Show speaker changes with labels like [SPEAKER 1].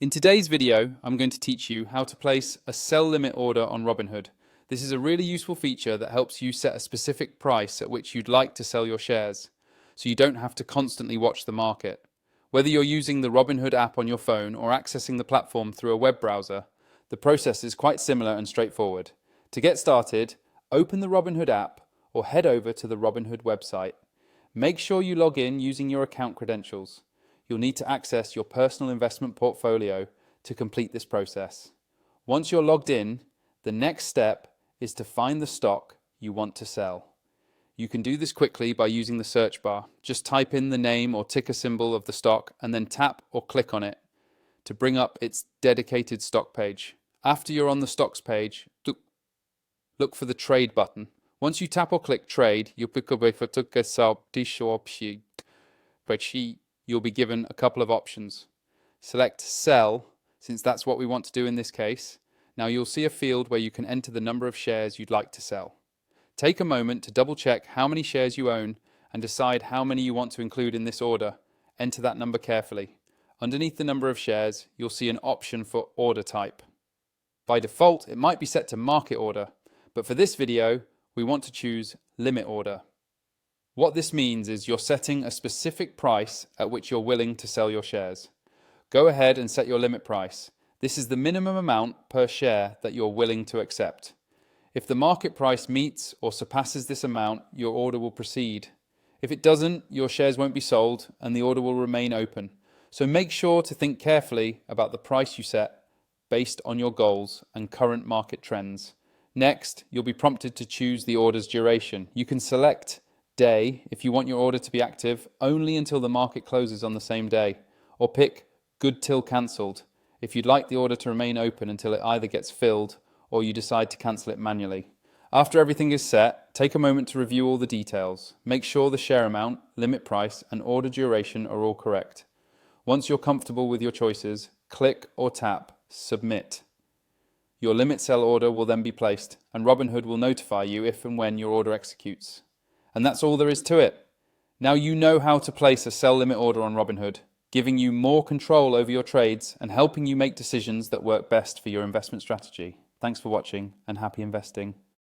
[SPEAKER 1] In today's video, I'm going to teach you how to place a sell limit order on Robinhood. This is a really useful feature that helps you set a specific price at which you'd like to sell your shares, so you don't have to constantly watch the market. Whether you're using the Robinhood app on your phone or accessing the platform through a web browser, the process is quite similar and straightforward. To get started, open the Robinhood app or head over to the Robinhood website. Make sure you log in using your account credentials. You'll need to access your personal investment portfolio to complete this process. Once you're logged in, the next step is to find the stock you want to sell. You can do this quickly by using the search bar. Just type in the name or ticker symbol of the stock and then tap or click on it to bring up its dedicated stock page. After you're on the stocks page, look for the trade button. Once you tap or click trade, you'll be given a couple of options. Select sell, since that's what we want to do in this case. Now you'll see a field where you can enter the number of shares you'd like to sell. Take a moment to double check how many shares you own and decide how many you want to include in this order. Enter that number carefully. Underneath the number of shares, you'll see an option for order type. By default, it might be set to market order, but for this video, we want to choose limit order. What this means is you're setting a specific price at which you're willing to sell your shares. Go ahead and set your limit price. This is the minimum amount per share that you're willing to accept. If the market price meets or surpasses this amount, your order will proceed. If it doesn't, your shares won't be sold and the order will remain open. So make sure to think carefully about the price you set based on your goals and current market trends. Next, you'll be prompted to choose the order's duration. You can select day if you want your order to be active only until the market closes on the same day, or pick good till cancelled if you'd like the order to remain open until it either gets filled or you decide to cancel it manually. After everything is set, take a moment to review all the details. Make sure the share amount, limit price, and order duration are all correct. Once you're comfortable with your choices, click or tap submit. Your limit sell order will then be placed, and Robinhood will notify you if and when your order executes. And that's all there is to it. Now you know how to place a sell limit order on Robinhood, giving you more control over your trades and helping you make decisions that work best for your investment strategy. Thanks for watching and happy investing.